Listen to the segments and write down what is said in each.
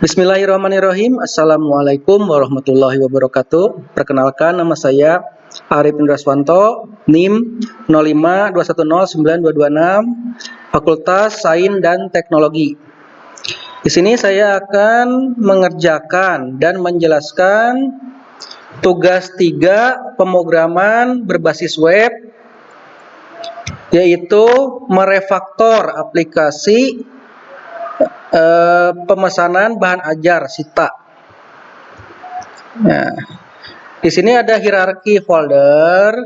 Bismillahirrahmanirrahim. Assalamualaikum warahmatullahi wabarakatuh. Perkenalkan, nama saya Arif Indraswanto, NIM 052109226, Fakultas Sains dan Teknologi. Di sini saya akan mengerjakan dan menjelaskan tugas 3 pemrograman berbasis web, yaitu merefaktor aplikasi pemesanan bahan ajar SITA. Nah, di sini ada hierarki folder.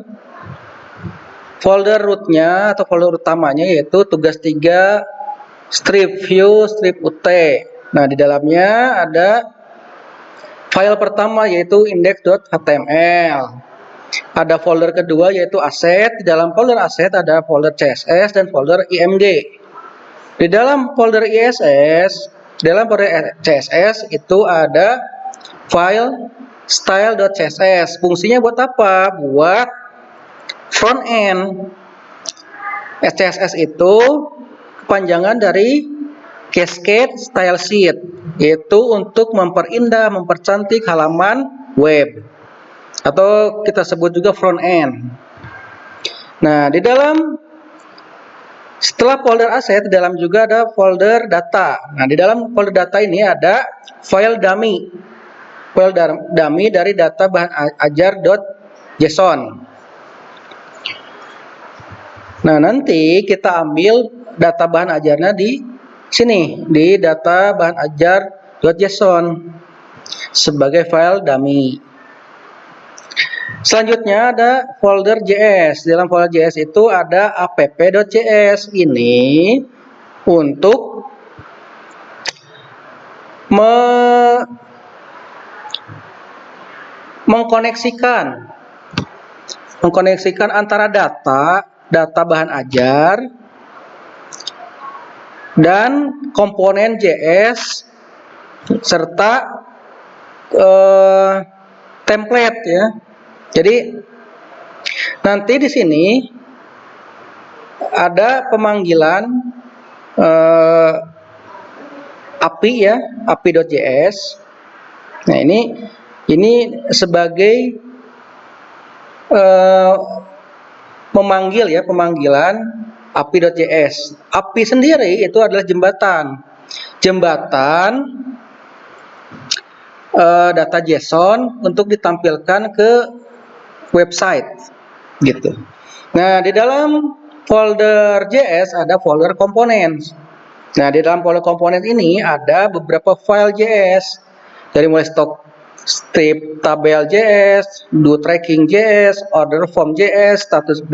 Folder rootnya atau folder utamanya yaitu tugas 3 strip view strip ut. Nah, di dalamnya ada file pertama yaitu index.html. Ada folder kedua yaitu aset. Di dalam folder aset ada folder CSS dan folder img. Di dalam folder CSS itu ada file style.css. Fungsinya buat apa? Buat front end. CSS itu kepanjangan dari Cascade Style Sheet, yaitu untuk memperindah, mempercantik halaman web, atau kita sebut juga front end. Nah, setelah folder aset, di dalam juga ada folder data. Nah, di dalam folder data ini ada file dummy. File dummy dari data bahan ajar.json. Nah, nanti kita ambil data bahan ajarnya di sini, di data bahan ajar.json sebagai file dummy. Selanjutnya ada folder JS. Di dalam folder JS itu ada app.js. Ini untuk mengkoneksikan antara data bahan ajar dan komponen JS serta template ya. Jadi nanti di sini ada pemanggilan API ya, api.js. Nah, ini sebagai pemanggilan api.js. API sendiri itu adalah jembatan data JSON untuk ditampilkan ke website gitu. Nah, di dalam folder JS ada folder komponen. Nah, di dalam folder komponen ini ada beberapa file JS, dari mulai stock strip tabel JS, do tracking JS, order form JS, status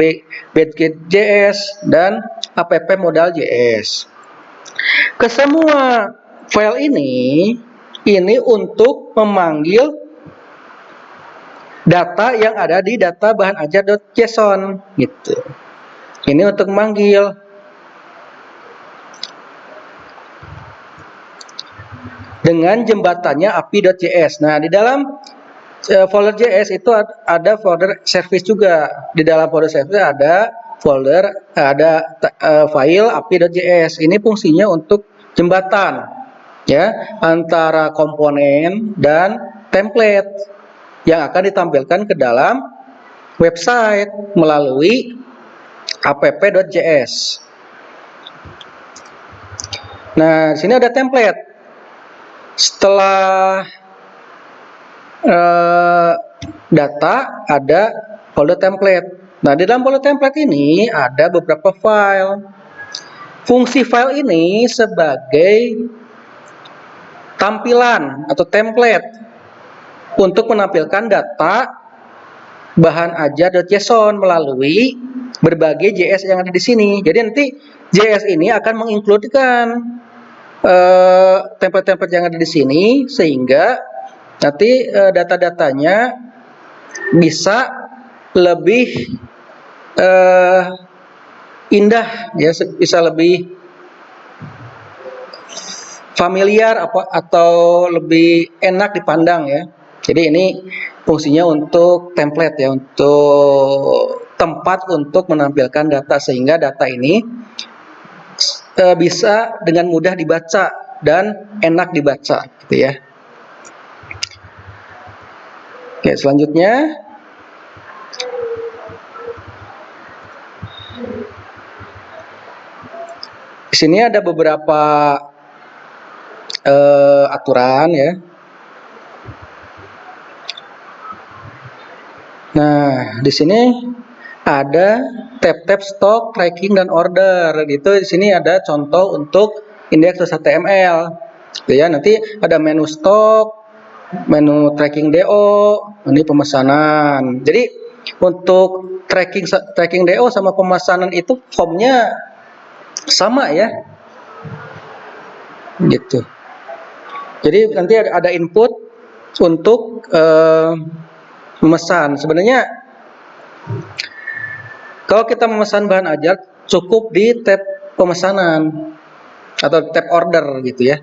basket JS, dan app modal JS. Kesemua file ini untuk memanggil data yang ada di data bahan ajar.json gitu. Ini untuk memanggil. Dengan jembatannya api.js. Nah, di dalam folder JS itu ada folder service juga. Di dalam folder service ada file api.js. Ini fungsinya untuk jembatan ya antara komponen dan template yang akan ditampilkan ke dalam website melalui app.js. Nah, di sini ada template. Setelah data ada folder template. Nah, di dalam folder template ini ada beberapa file. Fungsi file ini sebagai tampilan atau template untuk menampilkan data bahan ajar.json melalui berbagai JS yang ada di sini. Jadi nanti JS ini akan mengincludekan template-template yang ada di sini, sehingga nanti data-datanya bisa lebih indah ya, bisa lebih familiar atau lebih enak dipandang ya. Jadi ini fungsinya untuk template ya, untuk tempat untuk menampilkan data, sehingga data ini bisa dengan mudah dibaca dan enak dibaca gitu ya. Oke, selanjutnya di sini ada beberapa aturan ya. Nah, di sini ada tab-tab stok, tracking, dan order. Gitu. Di sini ada contoh untuk indeks HTML. Gitu ya. Nanti ada menu stok, menu tracking DO, ini pemesanan. Jadi untuk tracking DO sama pemesanan itu formnya sama ya. Gitu. Jadi nanti ada input untuk memesan. Sebenarnya kalau kita memesan bahan ajar cukup di tab pemesanan atau tab order gitu ya.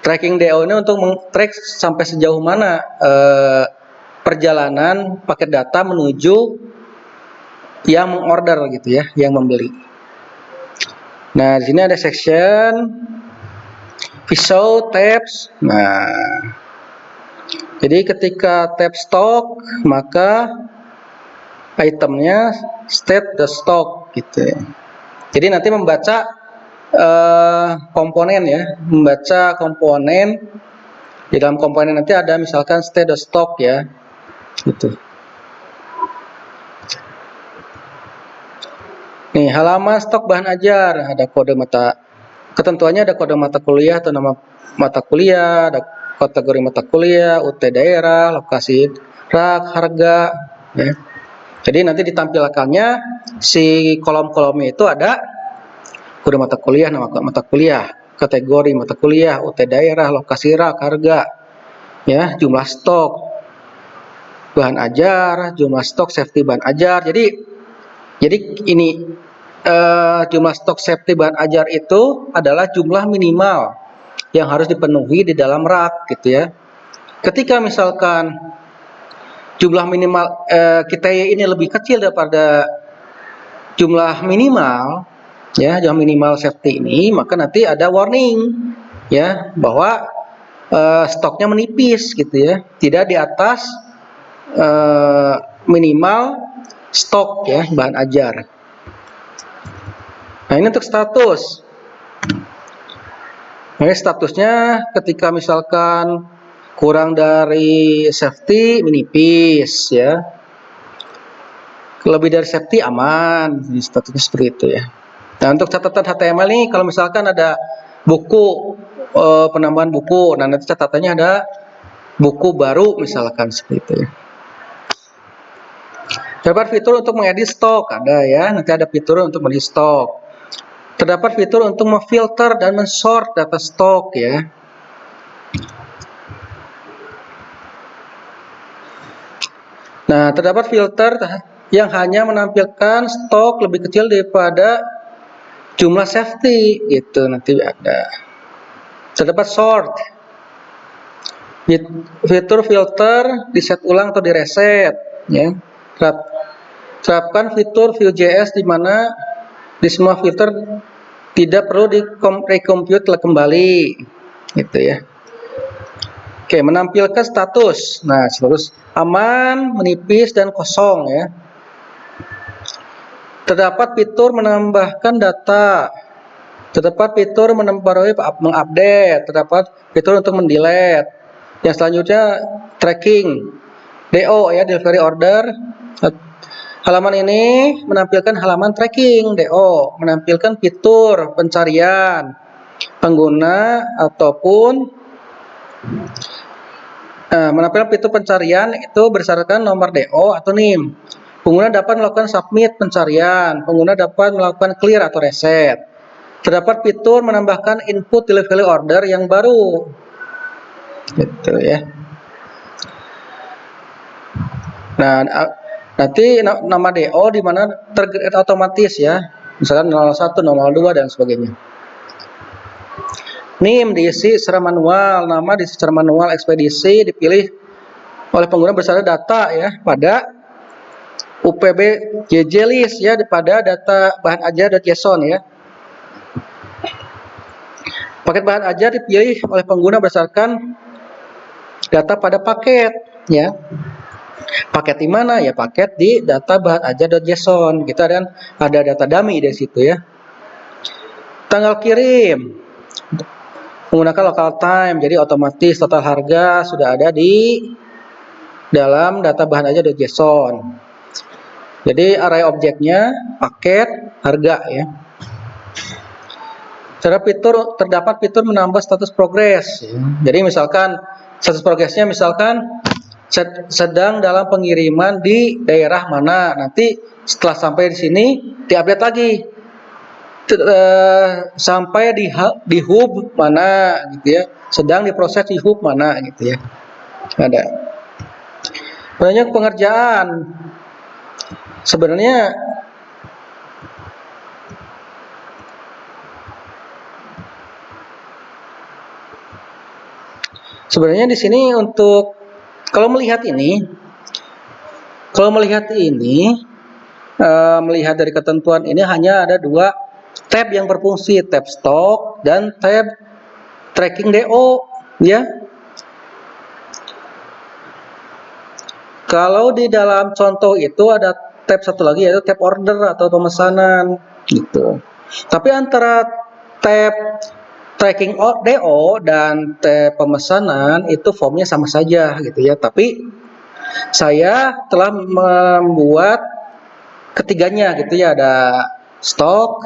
Tracking DO ini untuk meng-track sampai sejauh mana perjalanan paket data menuju yang mengorder gitu ya, yang membeli. Nah, di sini ada section visual tabs. Nah, jadi ketika tab stock maka itemnya state the stock gitu ya. Jadi nanti membaca komponen ya, membaca komponen. Di dalam komponen nanti ada misalkan state the stock ya, gitu. Nih, halaman stok bahan ajar, ada kode mata, ketentuannya ada kode mata kuliah atau nama mata kuliah, ada kategori mata kuliah, UT daerah, lokasi rak, harga ya. Jadi nanti ditampilkannya si kolom-kolomnya itu ada kode mata kuliah, nama mata kuliah, kategori mata kuliah, UT daerah, lokasi rak, harga, ya, jumlah stok bahan ajar, jumlah stok safety bahan ajar. Jadi ini jumlah stok safety bahan ajar itu adalah jumlah minimal yang harus dipenuhi di dalam rak gitu ya. Ketika misalkan jumlah minimal kita ini lebih kecil daripada jumlah minimal ya, jumlah minimal safety ini, maka nanti ada warning ya bahwa stoknya menipis gitu ya, tidak di atas minimal stok ya bahan ajar. Nah, ini untuk status. Nah, statusnya ketika misalkan kurang dari safety menipis ya, lebih dari safety aman, jadi statusnya seperti itu ya. Nah, untuk catatan HTML ini kalau misalkan ada buku penambahan buku, nah nanti catatannya ada buku baru misalkan seperti itu ya. Terdapat fitur untuk mengedit stok, ada ya, nanti ada fitur untuk mengedit stok. Terdapat fitur untuk memfilter dan mensort data stok ya. Nah, terdapat filter yang hanya menampilkan stok lebih kecil daripada jumlah safety gitu, nanti ada. Terdapat sort. Fitur filter di set ulang atau di reset ya. Terapkan fitur Vue.js di mana di semua filter tidak perlu recompute kembali gitu ya. Oke, menampilkan status. Nah, status aman, menipis, dan kosong ya. Terdapat fitur menambahkan data. Terdapat fitur mengupdate. Terdapat fitur untuk mendelete. Yang selanjutnya tracking DO ya, delivery order. Halaman ini menampilkan halaman tracking DO, menampilkan fitur pencarian pengguna ataupun menampilkan fitur pencarian itu berdasarkan nomor DO atau NIM. Pengguna dapat melakukan submit pencarian, pengguna dapat melakukan clear atau reset. Terdapat fitur menambahkan input delivery order yang baru. Gitu ya. Nah, nanti nama DO di mana tergenerate otomatis ya. Misalkan 01, 02 dan sebagainya. NIM diisi secara manual, nama diisi secara manual, ekspedisi dipilih oleh pengguna berdasarkan data ya pada UPB JJ list ya, pada data bahan ajar.json ya. Paket bahan ajar dipilih oleh pengguna berdasarkan data pada paket, ya. Paket di mana? Ya paket di data bahan ajar.json. Kita ada data dummy di situ ya. Tanggal kirim menggunakan local time, jadi otomatis total harga sudah ada di dalam data bahan ajar.json. Jadi array objeknya paket harga ya. Terdapat fitur menambah status progres. Jadi misalkan status progresnya misalkan sedang dalam pengiriman di daerah mana, nanti setelah sampai di sini diupdate lagi sampai di hub mana gitu ya, sedang diproses di hub mana gitu ya. Ada banyak pengerjaan sebenarnya. Sebenarnya di sini untuk kalau melihat melihat dari ketentuan ini hanya ada 2 tab yang berfungsi, tab stok dan tab tracking DO ya. Kalau di dalam contoh itu ada tab satu lagi yaitu tab order atau pemesanan gitu. Tapi antara tab tracking DO dan tab pemesanan itu formnya sama saja gitu ya. Tapi saya telah membuat ketiganya gitu ya, ada stok,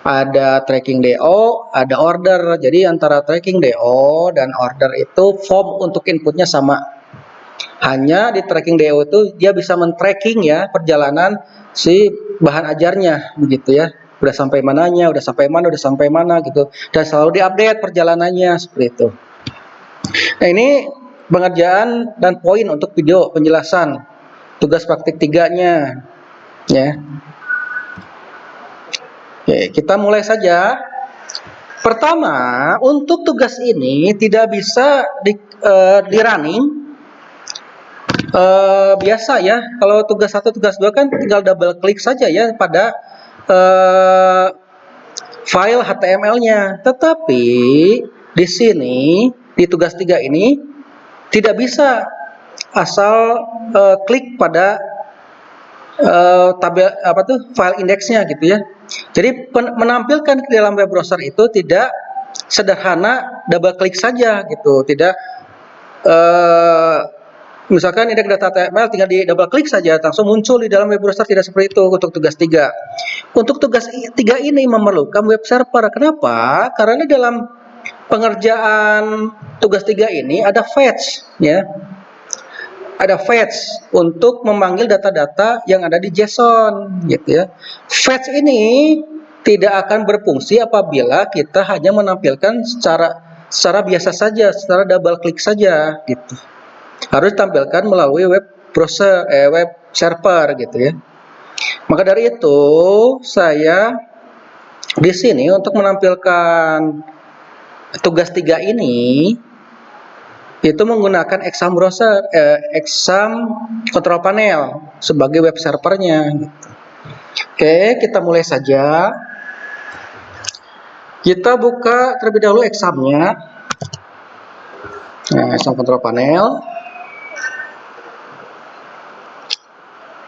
ada tracking DO, ada order. Jadi antara tracking DO dan order itu form untuk inputnya sama. Hanya di tracking DO itu dia bisa men-tracking ya perjalanan si bahan ajarnya begitu ya. Udah sampai mananya, udah sampai mana gitu. Dan selalu diupdate perjalanannya seperti itu. Nah, ini pengerjaan dan poin untuk video penjelasan tugas praktik 3-nya ya. Oke, kita mulai saja. Pertama, untuk tugas ini tidak bisa di running biasa ya. Kalau tugas 1, tugas 2 kan tinggal double klik saja ya pada file HTML-nya. Tetapi di sini di tugas 3 ini tidak bisa asal klik pada tabel file indeksnya gitu ya. Jadi menampilkan di dalam web browser itu tidak sederhana double klik saja gitu. Tidak misalkan indeks data HTML tinggal di double klik saja langsung muncul di dalam web browser, tidak seperti itu untuk tugas 3. Untuk tugas 3 ini memerlukan web server. Kenapa? Karena dalam pengerjaan tugas 3 ini ada fetch ya. Ada fetch untuk memanggil data-data yang ada di JSON gitu ya. Fetch ini tidak akan berfungsi apabila kita hanya menampilkan secara biasa saja, secara double klik saja gitu. Harus ditampilkan melalui web browser, web server gitu ya. Maka dari itu saya di sini untuk menampilkan tugas 3 ini itu menggunakan Exam browser, Exam control panel sebagai web servernya. Gitu. Oke, kita mulai saja. Kita buka terlebih dahulu Examnya. Nah, Exam control panel.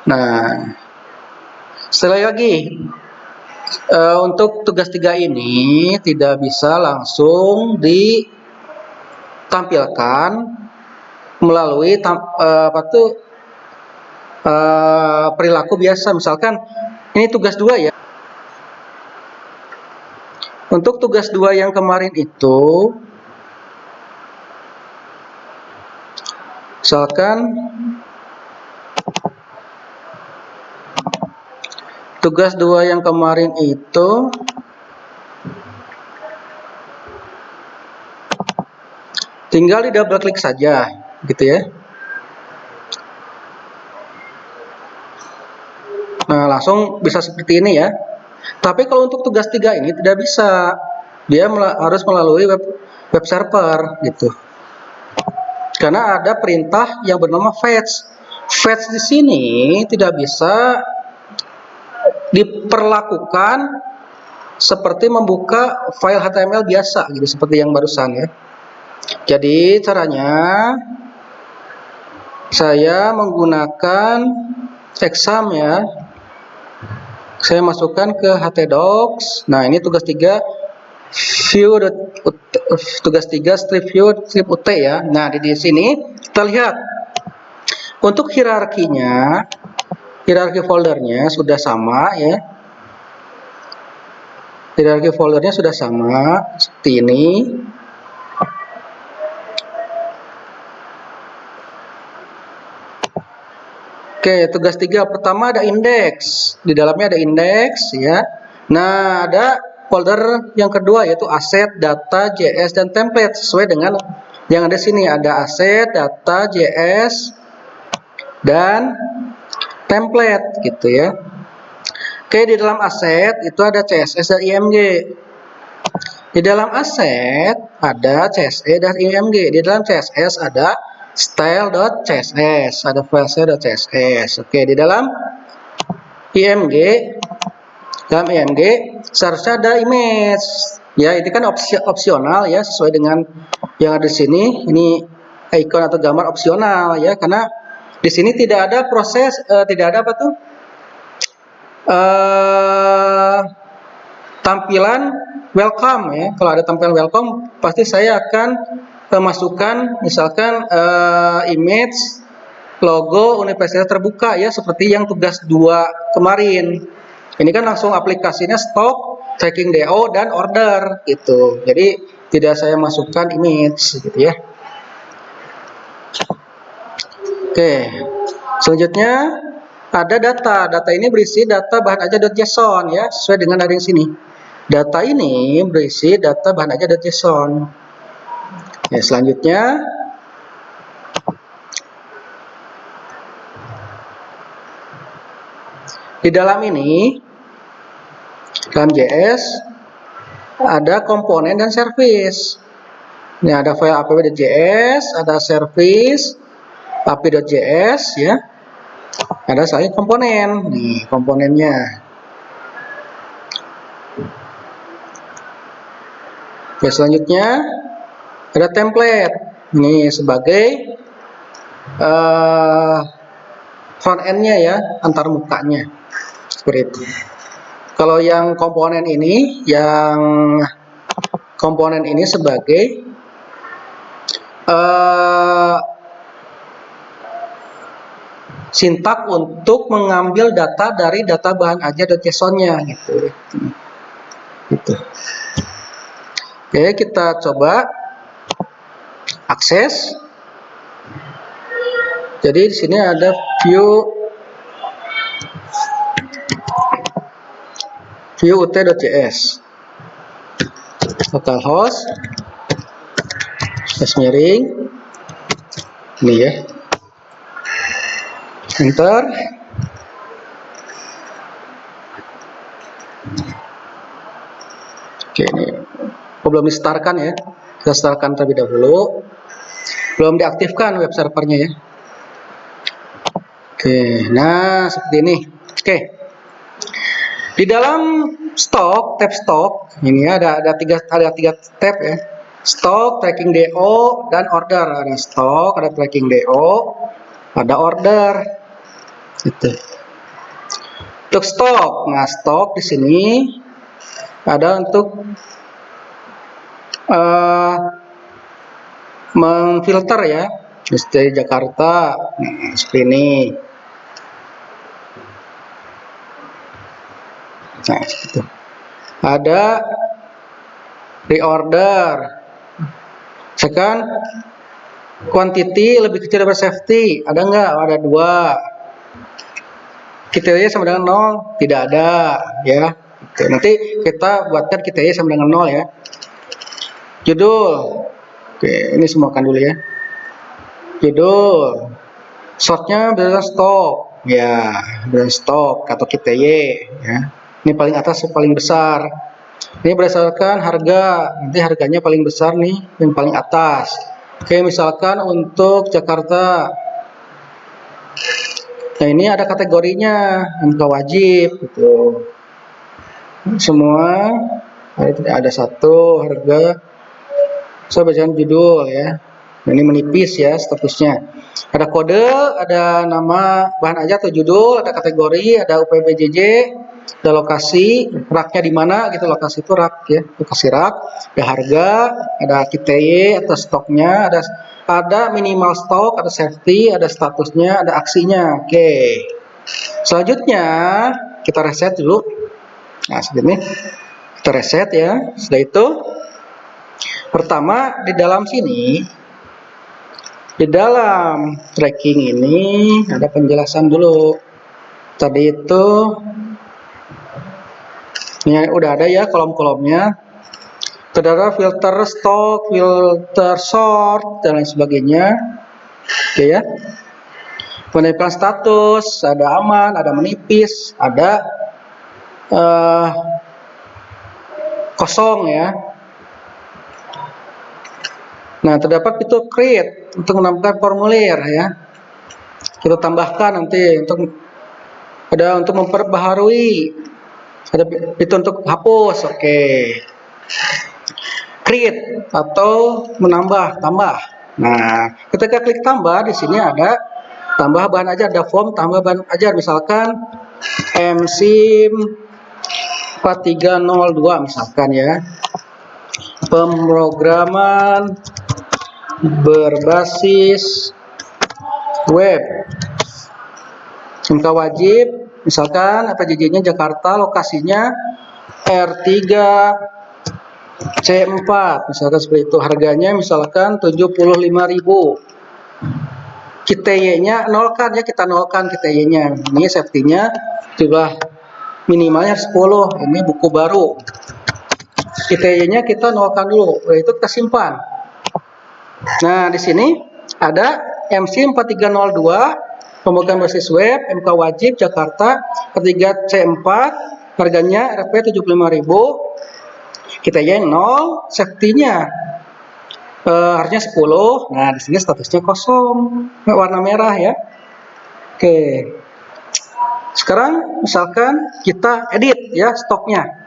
Nah, sekali lagi untuk tugas 3 ini tidak bisa langsung ditampilkan melalui perilaku biasa. Misalkan ini tugas 2 ya. Untuk tugas 2 yang kemarin itu misalkan tugas 2 yang kemarin itu tinggal di double klik saja gitu ya. Nah, langsung bisa seperti ini ya. Tapi kalau untuk tugas 3 ini tidak bisa. Dia harus melalui web server gitu. Karena ada perintah yang bernama fetch. Fetch di sini tidak bisa diperlakukan seperti membuka file HTML biasa gitu, seperti yang barusan ya. Jadi caranya saya menggunakan exam ya. Saya masukkan ke htdocs. Nah, ini tugas 3 view tugas 3 strip view strip ut ya. Nah, di sini kita lihat untuk hierarkinya, hierarki foldernya sudah sama ya. Hierarki foldernya sudah sama seperti ini. Oke, tugas 3 pertama ada indeks. Di dalamnya ada indeks ya. Nah, ada folder yang kedua yaitu aset, data, JS dan template sesuai dengan yang ada sini. Ada aset, data, JS dan template gitu ya. Oke, di dalam aset itu ada CSS dan IMG. Di dalam aset ada CSS dan IMG. Di dalam CSS ada style.css, ada filesnya.css. Oke, di dalam IMG, seharusnya ada image. Ya, itu kan opsional ya, sesuai dengan yang ada di sini. Ini icon atau gambar opsional ya, karena di sini tidak ada proses, tidak ada apa tuh? Tampilan welcome ya. Kalau ada tampilan welcome, pasti saya akan masukkan misalkan image logo universitas terbuka ya, seperti yang tugas 2 kemarin. Ini kan langsung aplikasinya stok, tracking DO dan order gitu. Jadi tidak saya masukkan image gitu ya. Oke. Selanjutnya ada data. Data ini berisi data bahan aja.json ya, sesuai dengan ada yang sini. Data ini berisi data bahan aja.json. Ya, selanjutnya di dalam ini, dalam JS ada komponen dan service. Ini ada file app.js, ada service app.js ya. Ada saya komponen. Nih, komponennya. Oke, selanjutnya ada template. Ini sebagai front end-nya ya, antar mukanya. Seperti itu. Kalau yang komponen ini, sebagai sintak untuk mengambil data dari data bahan aja.json-nya gitu. Gitu. Oke, kita coba akses. Jadi di sini ada view ut.js, localhost miring ini ya, enter. Oke, ini belum di-startkan ya, kita startkan terlebih dahulu, belum diaktifkan web servernya ya. Oke, nah seperti ini. Oke, di dalam stok, tab stok ini ada tiga tab ya. Stok, tracking DO, dan order. Ada stok, ada tracking DO, ada order. Gitu. Untuk stok, nah stok di sini ada untuk memfilter ya, dari Jakarta, nah, seperti ini. Nah, gitu. Ada reorder. Sekarang quantity lebih kecil daripada safety, ada nggak? Ada 2. Kriteria sama dengan 0, tidak ada ya. Oke, nanti kita buatkan kriteria sama dengan 0 ya. Judul, oke, ini semuakan dulu ya. Judul, sortnya berdasarkan stok ya, berdasarkan stok atau kriteria ya. Ini paling atas paling besar. Ini berdasarkan harga, nanti harganya paling besar nih, yang paling atas. Oke, misalkan untuk Jakarta. Nah, ini ada kategorinya, angka wajib gitu. semua. Ada satu harga, saya bacakan judul ya. Ini menipis ya statusnya. Ada kode, ada nama bahan aja atau judul, ada kategori, ada UPBJJ, ada lokasi, raknya di mana gitu, lokasi itu rak ya, lokasi rak, ada harga, ada KTY atau stoknya, ada minimal stok, ada safety, ada statusnya, ada aksinya. Oke. Selanjutnya kita reset dulu. Nah, segini kita reset ya. Setelah itu pertama di dalam sini, di dalam tracking ini ada penjelasan dulu. Tadi itu ya, udah ada ya kolom-kolomnya. Terdapat filter stok, filter sort dan lain sebagainya. Oke ya. Penempatan status, ada aman, ada menipis, ada kosong ya. Nah, terdapat fitur create untuk menambahkan formulir ya. Kita tambahkan nanti untuk memperbaharui, ada fitur untuk hapus. Oke. Create atau menambah, tambah. Nah, ketika klik tambah, di sini ada tambah bahan ajar, ada form tambah bahan ajar, misalkan MSIM 4302 misalkan ya. Pemrograman berbasis web. MK wajib, misalkan PJJ-nya Jakarta, lokasinya R3 C4, misalkan seperti itu. Harganya misalkan 75.000. KTY-nya nolkan ya, kita nolkan KTY-nya. Ini safety-nya jumlah minimalnya 10. Ini buku baru. KTY-nya kita nolkan dulu, itu kita simpan. Nah, di sini ada MC 4302, pemegang basis web, MK wajib Jakarta, ketiga C4, harganya Rp 75.000. Kita yang 0, safety-nya harusnya 10. Nah, di sini statusnya kosong, warna merah ya. Oke. Sekarang misalkan kita edit ya stoknya.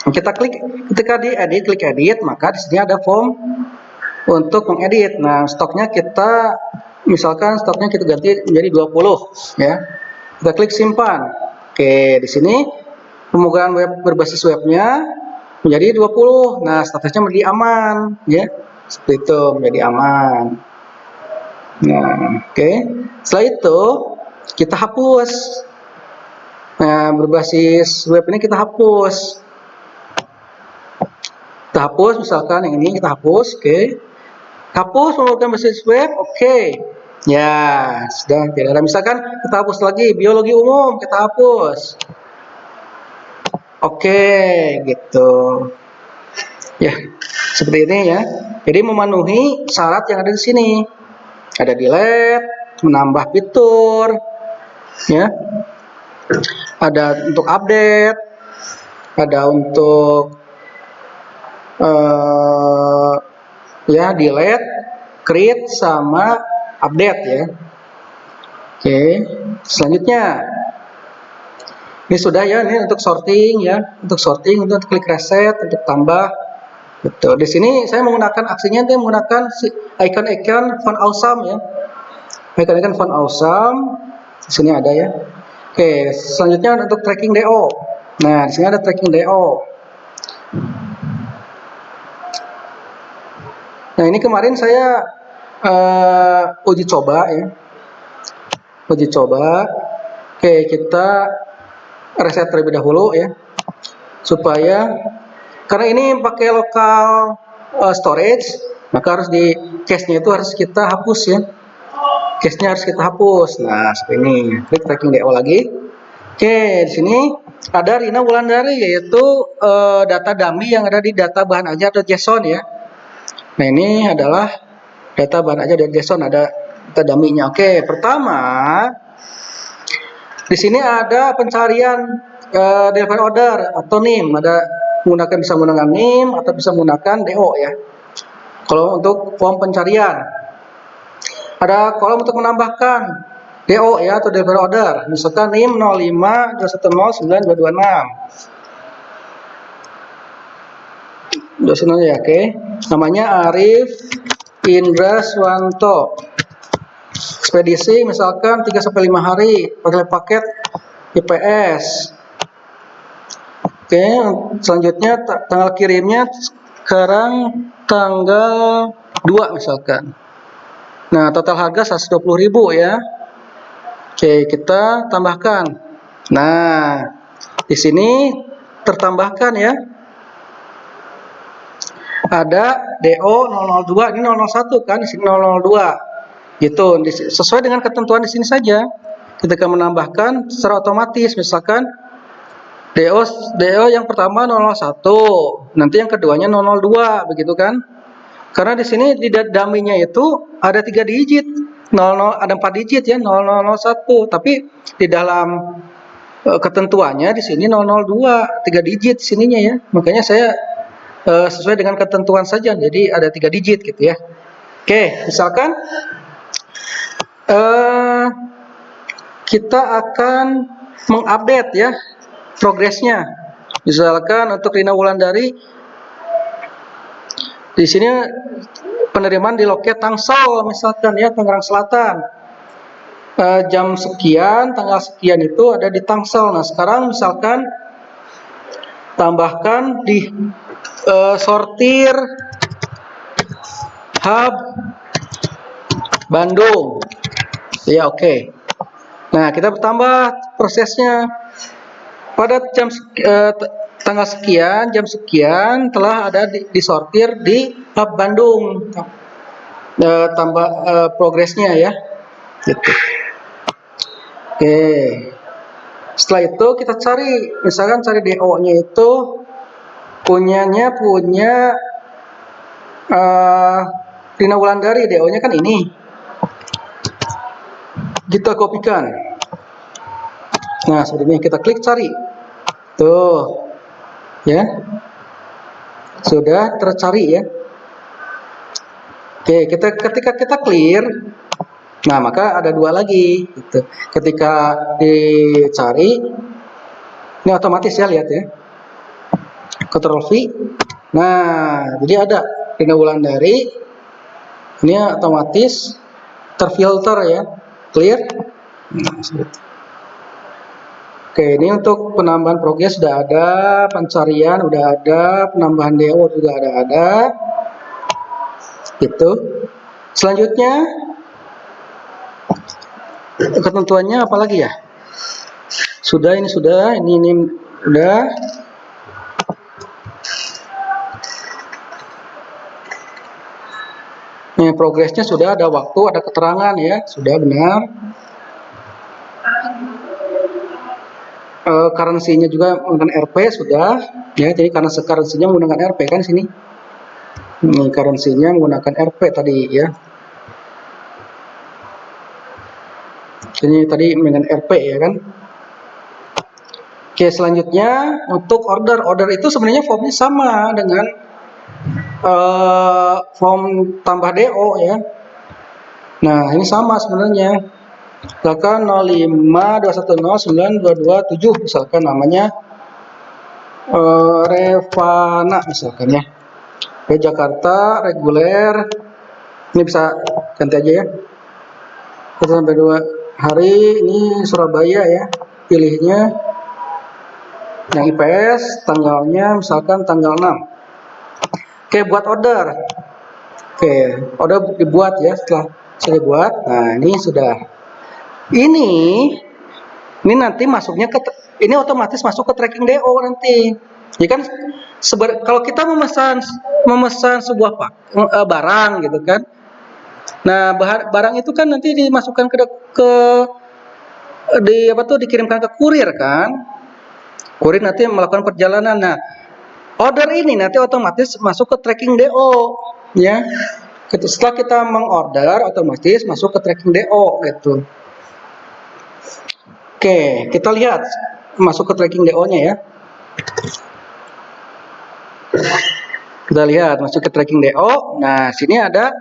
Kita klik, ketika di edit, klik edit, maka di sini ada form untuk mengedit. Nah, stoknya kita misalkan stoknya kita ganti menjadi 20 ya. Kita klik simpan. Oke, di sini pemegang web berbasis webnya menjadi 20. Nah, statusnya menjadi aman ya. Seperti itu, menjadi aman. Nah, oke. Setelah itu kita hapus. Nah, berbasis web ini kita hapus. Kita hapus misalkan yang ini kita hapus, oke. Hapus menggunakan basis web, oke. Ya, sudah tidak ada. Misalkan kita hapus lagi biologi umum, kita hapus. Oke, gitu. Ya, seperti ini ya. Jadi memenuhi syarat yang ada di sini. Ada delete, menambah fitur, ya. Ada untuk update, ada untuk ya delete, create sama update ya. Oke, selanjutnya ini sudah ya, ini untuk sorting ya, untuk sorting, untuk klik reset, untuk tambah. Betul. Di sini saya menggunakan aksinya itu menggunakan icon-icon font awesome ya. Icon-icon font awesome. Di sini ada ya. Oke, selanjutnya untuk tracking DO. Nah, di sini ada tracking DO. Nah, ini kemarin saya uji coba ya. Uji coba. Oke, kita reset terlebih dahulu ya. Supaya karena ini pakai local storage, maka harus di cache-nya itu harus kita hapus ya. Cache-nya harus kita hapus. Nah, seperti ini. Klik tracking DO lagi. Oke, di sini ada Rina Wulandari, yaitu data dummy yang ada di data bahan ajar JSON ya. Nah, ini adalah data bahan ajar dari JSON, ada data dummy-nya. Oke, pertama di sini ada pencarian delivery order atau NIM, ada bisa menggunakan NIM atau bisa menggunakan DO ya. Kalau untuk form pencarian, ada kolom untuk menambahkan DO ya atau delivery order, misalkan NIM 05 210 9226. dosen aja ya, oke. Namanya Arif Indra Swanto. Ekspedisi misalkan 3 sampai 5 hari pakai paket IPS. Oke, selanjutnya tanggal kirimnya sekarang tanggal 2 misalkan. Nah, total harga 120.000 ya. Oke, kita tambahkan. Nah, di sini tertambahkan ya. Ada DO 002, ini 001 kan, di sini 002. Gitu, sesuai dengan ketentuan di sini saja. Ketika menambahkan secara otomatis, misalkan DO yang pertama 001, nanti yang keduanya 002, begitu kan? Karena di sini di dummy-nya itu ada 3 digit, 00 ada 4 digit ya, 0001, tapi di dalam ketentuannya di sini 002, 3 digit sininya ya. Makanya saya sesuai dengan ketentuan saja, jadi ada 3 digit gitu ya. Oke, misalkan kita akan mengupdate ya progresnya. Misalkan untuk Rina Wulandari di sini penerimaan di loket Tangsel misalkan ya, Tangerang Selatan. Jam sekian, tanggal sekian itu ada di Tangsel. Nah, sekarang misalkan tambahkan di sortir hub Bandung. Ya, oke. Nah, kita bertambah prosesnya. Pada tanggal sekian, jam sekian telah ada disortir di hub Bandung. Tambah progresnya ya. Gitu. Oke. Setelah itu kita cari, misalkan cari DO-nya itu punya Rina Wulandari, DO-nya kan ini. Kita kopikan. Nah, seperti ini kita klik cari. Tuh. Ya. Sudah tercari ya. Oke, ketika kita clear, nah maka ada 2 lagi gitu. Ketika dicari, ini otomatis ya, lihat ya. Ctrl V. Nah, jadi ada Rina Wulandari. Ini otomatis terfilter ya, clear. Nah, oke, ini untuk penambahan progres sudah ada, pencarian sudah ada, penambahan DO juga ada. Gitu. Selanjutnya ketentuannya apa lagi ya? Ini sudah. Ini progresnya sudah, ada waktu, ada keterangan ya, sudah benar. Currency-nya juga menggunakan RP sudah ya, jadi karena currency-nya menggunakan RP kan sini. Ini currency-nya menggunakan RP tadi ya. Ini tadi dengan RP ya kan. Oke, selanjutnya untuk order itu sebenarnya formnya sama dengan form tambah DO ya. Nah, ini sama sebenarnya. Misalkan 0521092227 misalkan namanya Revana misalkan ya. Ke Jakarta reguler. Ini bisa ganti aja ya. 1 sampai 2 hari, ini Surabaya ya. Pilihnya yang IPS, tanggalnya misalkan tanggal 6. Oke, buat order. Oke, order dibuat ya, setelah saya buat. Nah, ini sudah. Ini nanti masuknya ini otomatis masuk ke tracking DO nanti. Ya kan, kalau kita memesan sebuah barang gitu kan. Nah, barang itu kan nanti dimasukkan dikirimkan ke kurir kan. Kurir nanti melakukan perjalanan. Nah, order ini nanti otomatis masuk ke tracking DO ya. Setelah kita mengorder, otomatis masuk ke tracking DO gitu. Oke, kita lihat masuk ke tracking DO-nya ya. Kita lihat masuk ke tracking DO. Nah, sini ada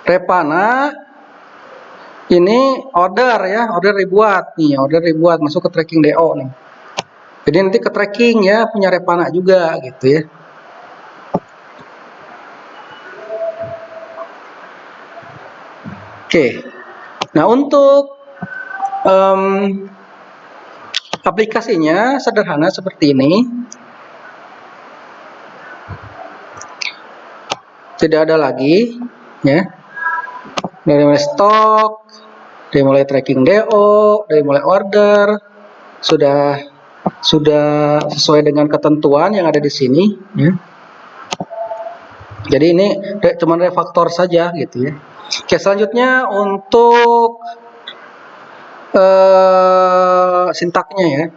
Repana. Ini order ya, order dibuat nih, order dibuat masuk ke tracking DO nih. Jadi nanti ke tracking ya, punya Repana juga gitu ya. Oke. Nah, untuk aplikasinya sederhana seperti ini. Tidak ada lagi ya. Dari mulai stok, dari mulai tracking DO, dari mulai order sudah sesuai dengan ketentuan yang ada di sini ya. Jadi ini cuma refaktor saja gitu ya. Oke, selanjutnya untuk sintaknya ya.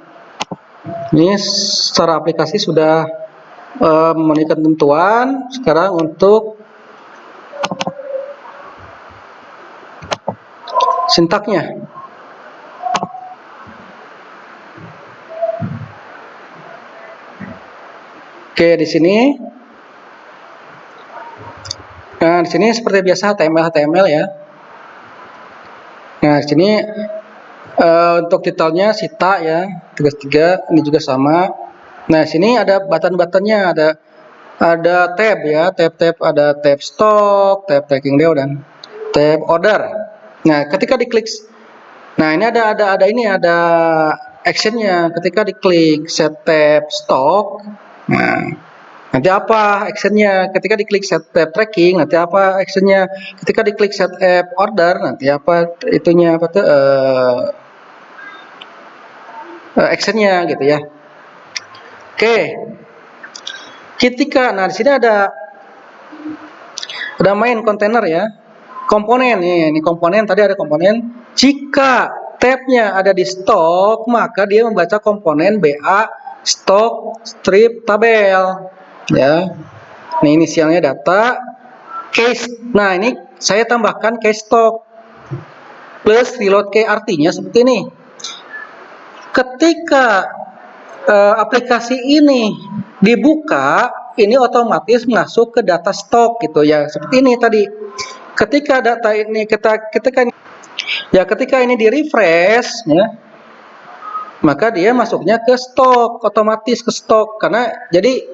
Ini secara aplikasi sudah memenuhi ketentuan. Sekarang untuk sintaknya. Oke, di sini. Nah, di sini seperti biasa HTML ya. Nah, di sini untuk titelnya Sita ya, tugas 3, ini juga sama. Nah, di sini ada button-buttonnya, ada tab ya, tab ada tab stock, tab tracking DO dan tab order. Nah, ketika diklik, nah ini ada actionnya. Ketika diklik set tab stock, nah nanti apa actionnya? Ketika diklik set tab tracking, nanti apa actionnya? Ketika diklik set tab order, nanti apa itunya apa tuh actionnya gitu ya. Oke. Nah di sini ada main kontainer ya. Komponen ini komponen, tadi ada komponen. Jika tabnya ada di stok, maka dia membaca komponen BA stok strip tabel ya. Ini inisialnya data case. Nah, ini saya tambahkan case stock plus reload key, artinya seperti ini. Ketika aplikasi ini dibuka, ini otomatis masuk ke data stok gitu ya. Seperti ini tadi. Ketika data ini ketika ini di refresh ya, maka dia masuknya ke stok, otomatis ke stok karena jadi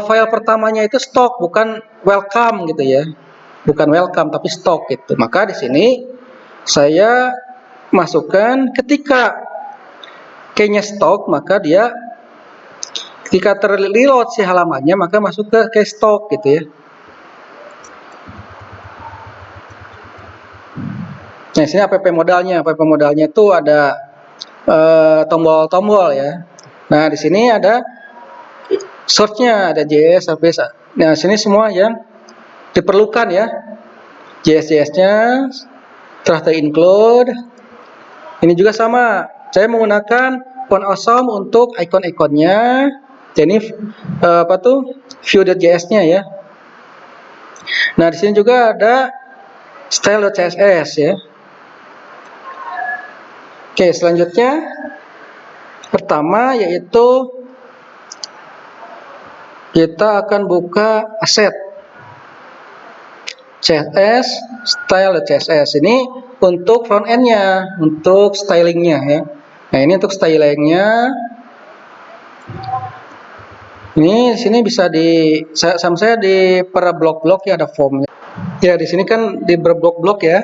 file pertamanya itu stok, bukan welcome gitu ya. Bukan welcome tapi stok gitu. Maka di sini saya masukkan ketika key-nya stok, maka dia ketika terreload si halamannya maka masuk ke stok gitu ya. Nah, sini app modalnya. App modalnya itu ada tombol-tombol ya. Nah, di sini ada search-nya, ada JS, service. Nah, sini semua yang diperlukan ya. JS-nya telah ter-include. Ini juga sama. Saya menggunakan font awesome untuk icon-iconnya. Jadi view.js-nya ya. Nah, di sini juga ada style.css ya. Oke, selanjutnya pertama yaitu kita akan buka aset CSS style.css. Ini untuk front end-nya, untuk stylingnya ya. Nah, ini untuk stylingnya. Ini sini bisa sama saya di per blok-blok ya, ada formnya. Ya, di sini kan di berblok-blok ya.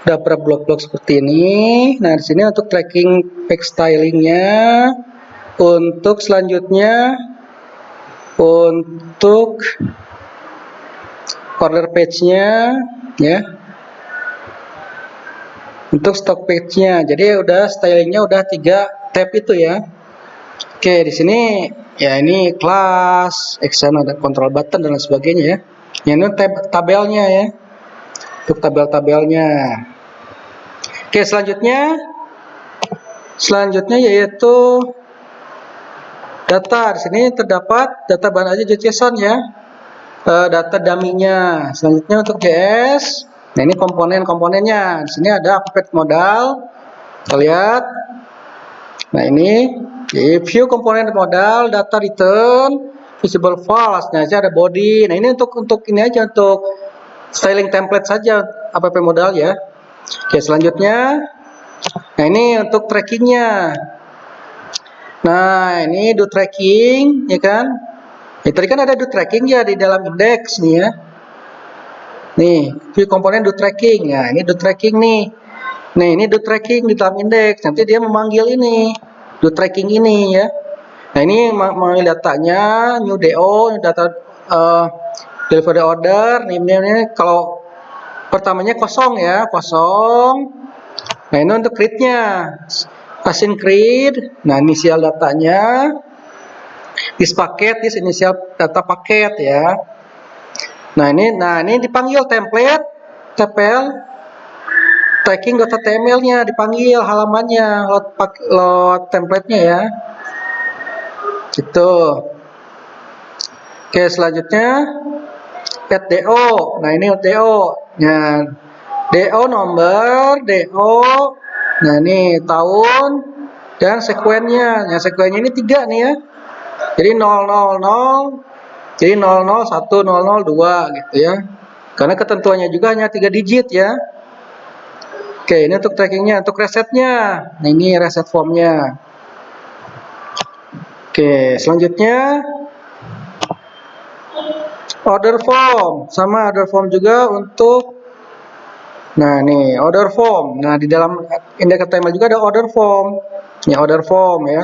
Ada per blok-blok seperti ini. Nah, di sini untuk tracking page stylingnya. Untuk selanjutnya untuk order page-nya ya. Untuk stock page-nya. Jadi udah stylingnya udah 3 tab itu ya. Oke, di sini ya ini kelas, action, ada control button dan lain sebagainya ya. Ini tabelnya ya. Untuk tabel-tabelnya. Oke, selanjutnya yaitu data. Di sini terdapat data bahan aja JSON ya. Data dummy-nya. Selanjutnya untuk JS. Nah, ini komponen-komponennya. Di sini ada app modal. Kita lihat. Nah, ini view komponen modal, data return, visible false. Nah, ini ada body. Nah, ini untuk ini aja, untuk styling template saja app modal ya. Oke, selanjutnya. Nah, ini untuk trackingnya. Nah, ini do tracking, ya kan? Ya, tadi kan ada do tracking ya di dalam indeks nih ya. Nih, view komponen do tracking. Ya, ini do tracking nih. Nih, ini do tracking di dalam indeks. Nanti dia memanggil ini, do tracking ini ya. Nah, ini memanggil datanya, new DO, data delivery order. Ini kalau pertamanya kosong ya, kosong. Nah, ini untuk create-nya. Async create. Nah, inisial datanya. This paket, this inisial data paket ya. Nah, ini dipanggil template, TPL tracking.html-nya dipanggil halamannya, load template-nya ya. Gitu. Oke, selanjutnya add DO. Nah, ini DO. Nah, DO nomor, DO. Nah, ini tahun dan sekuennya. Nah, sekuennya ini 3 nih ya. Jadi 000, jadi 001, 002 gitu ya. Karena ketentuannya juga hanya 3 digit ya. Oke, ini untuk trackingnya, untuk resetnya. Nah, ini reset formnya. Oke, selanjutnya order form, sama order form juga untuk. Nah, nih order form. Nah, di dalam indeks HTML juga ada order form. Ini order form ya.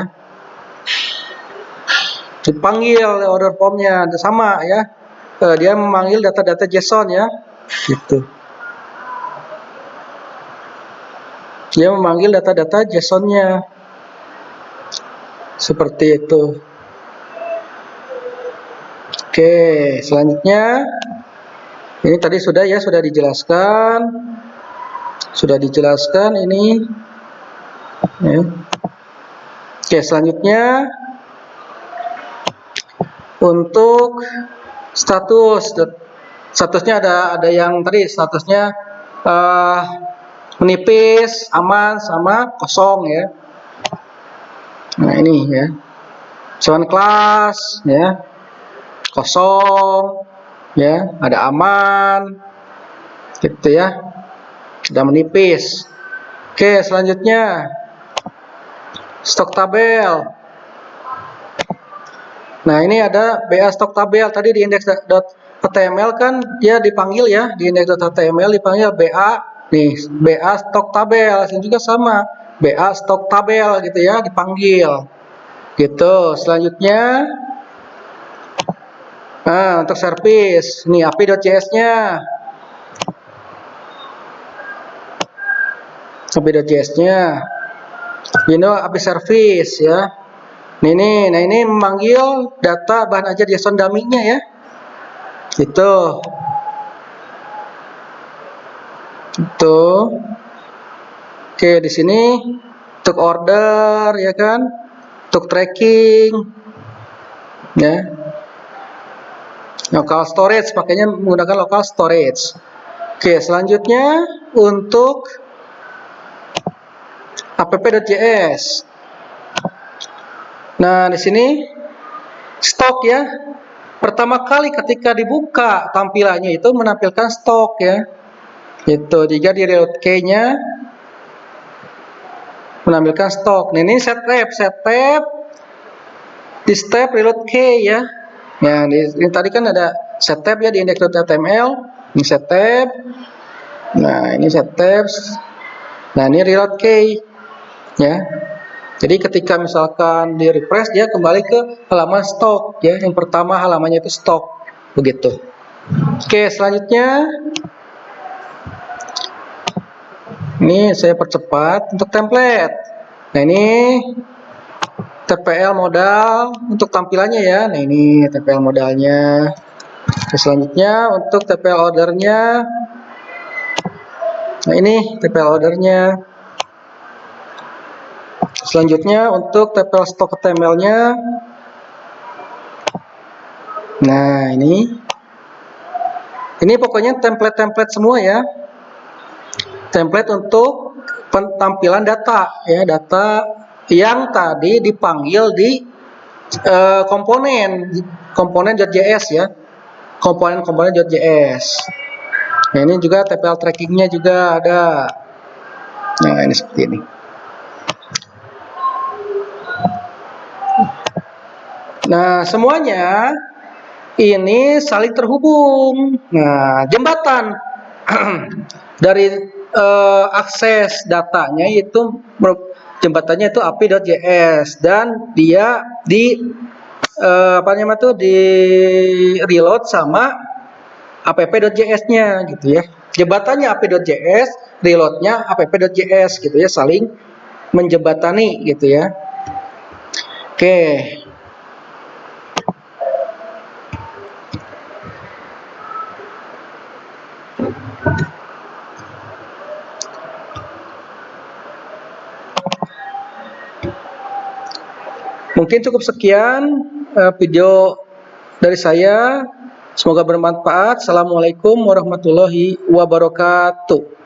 Dipanggil order formnya sama ya. Dia memanggil data-data JSON ya. Gitu. Dia memanggil data-data JSON-nya. Seperti itu. Oke, selanjutnya ini tadi sudah dijelaskan. Sudah dijelaskan ini. Ya. Oke, selanjutnya untuk statusnya ada yang tadi statusnya menipis, aman, sama kosong ya. Nah, ini ya. Cuman kelas ya. Kosong ya, ada aman. Gitu ya. Sudah menipis. Oke, selanjutnya stok tabel. Nah, ini ada BA stok tabel. Tadi di index.html kan dia dipanggil ya, di index.html dipanggil BA. Nih, BA stok tabel. Ini juga sama. BA stok tabel gitu ya, dipanggil. Gitu. Selanjutnya nah, untuk service. Nih, api.js-nya. Api.js-nya. Ini api service ya. Nah, ini memanggil data bahan ajar JSON dummy-nya ya. Gitu. Itu. Oke, di sini untuk order ya kan, untuk tracking ya. Local storage, pakainya menggunakan local storage. Oke, selanjutnya untuk app.js. Nah, di sini stok ya. Pertama kali ketika dibuka tampilannya itu menampilkan stok ya. Itu jika di reload key-nya menampilkan stok. Nah, ini set tab di step reload key ya. Ya, ini tadi kan ada set tab ya di index.html. Ini set tab. Nah, ini set tabs. Nah, ini reload key ya. Jadi ketika misalkan di refresh dia kembali ke halaman stok ya. Yang pertama halamannya itu stok. Begitu. Oke, selanjutnya ini saya percepat untuk template. Nah, ini TPL modal untuk tampilannya ya. Nah, ini TPL modalnya. Selanjutnya untuk TPL ordernya. Nah, ini TPL ordernya. Selanjutnya untuk TPL stok HTML-nya. Nah, ini pokoknya template-template semua ya. Template untuk pentampilan data ya, data yang tadi dipanggil di komponen.js ya. Komponen.js. Nah, ini juga TPL trackingnya juga ada. Nah, ini seperti ini. Nah, semuanya ini saling terhubung. Nah, jembatan dari akses datanya itu jembatannya itu api.js dan dia di apa namanya tuh di reload sama app.js-nya gitu ya. Jembatannya app.js, reloadnya app.js gitu ya, saling menjembatani gitu ya. Oke. Mungkin cukup sekian video dari saya. Semoga bermanfaat. Assalamualaikum warahmatullahi wabarakatuh.